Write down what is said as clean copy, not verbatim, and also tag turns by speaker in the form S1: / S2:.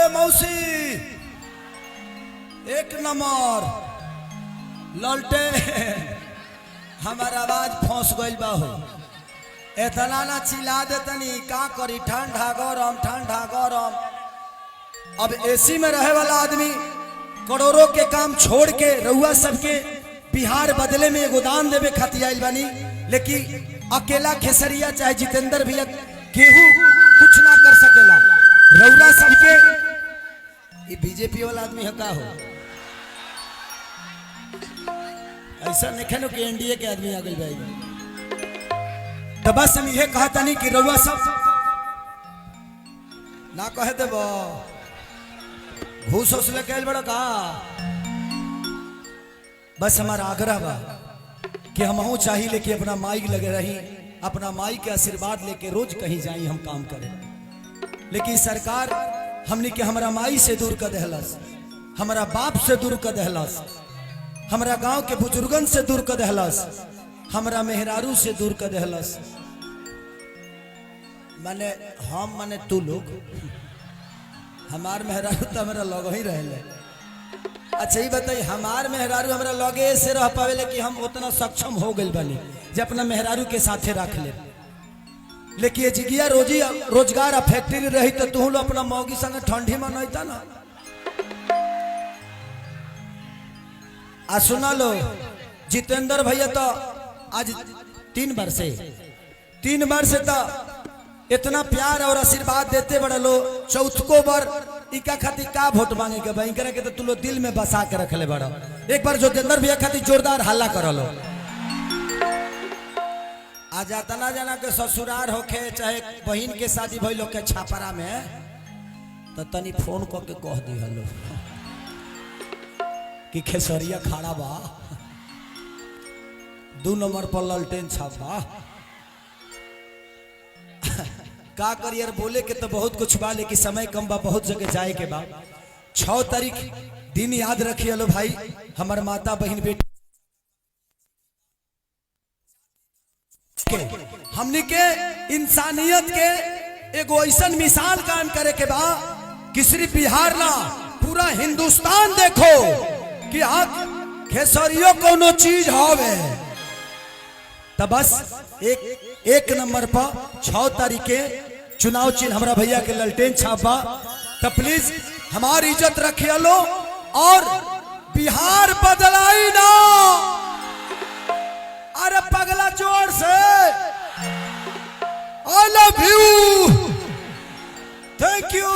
S1: मौसी एक नंबर ललटे हमार आवाज फंस गइल बा हो। एतना ना चिल्ला देतनी का करी, ठंडा गरम ठंडा गरम। अब एसी में रहे वाला आदमी करोड़ों के काम छोड़ के रउआ सबके बिहार बदले में एगो दान देवे खातिर आइल बानी, लेकिन अकेला खेसरिया चाहे जितेंद्र भैया केहू कुछ ना कर सकेला। रउरा सबके ये बीजेपी वाला आदमी है का हो, ऐसा नहीं कि एनडीए के आदमी आ गए भाई। तो बस हम ये कहता नहीं कि रउआ सब ना कहे देव घूस उस लेके बड़ा का। बस हमारा आग्रह बा कि हम चाहिए कि अपना माइक लगे रही, अपना माई के आशीर्वाद लेके रोज कहीं जाई हम काम करें। लेकिन सरकार हमने के हमारा माई से दूर कर दहलस, हमारा बाप से दूर कर दहलस, हमारा गांव के बुजुर्गन से दूर कर दहलस, हमारा मेहरारू से दूर कर दहलस। माने हम माने तू लोग हमार मेहरारू तो हमारा लग ही रहे। अच्छा ये बताइए हमार मेहरारू हमारा लगे से रह पावे कि हम उतना सक्षम हो गए बनी जब अपना मेहरारू के साथे रख ले। लेकिन ये जिगिया रोजी रोजगार फैक्ट्री रही तो तू लो अपना मौगी संग ठंडी में नहीं ना। आ सुना लो जितेंद्र भैया तो आज 3 बार से तो इतना प्यार और आशीर्वाद देते बड़ा लो। चौथको बार इका खातिर का वोट मांगे के भाई करे के तो तू लो दिल में बसा के रख ले बड़ा। एक बार जितेंद्र भैया खातिर जोरदार हल्ला कर लो। आज तना जना के ससुरार होके चाहे बहन के शादी भइल के छापरा में तो तनी फोन करके कह दी हलो कि खेसरिया खड़ा बा 2 नंबर पर ललटेन छापा। का करियर बोले के तो बहुत कुछ बा, लेकिन समय कम बा, बहुत जगह जाए के बा। 6 तारीख दिन याद रखिए लो भाई, हमार माता बहन बेटी हमने के इंसानियत के एगो ऐसा मिसाल कायम करे के बा कि सिर्फ बिहार ना पूरा हिंदुस्तान देखो कि आप खेसरियो कोनो चीज हवे। तो बस एक नंबर पर 6 तारीख के चुनाव चिन्ह हमारा भैया के ललटेन छापा। तो प्लीज हमारी इज्जत रखिए लो और बिहार बदलाई ना। अरे पगला जोर से I love you, thank you.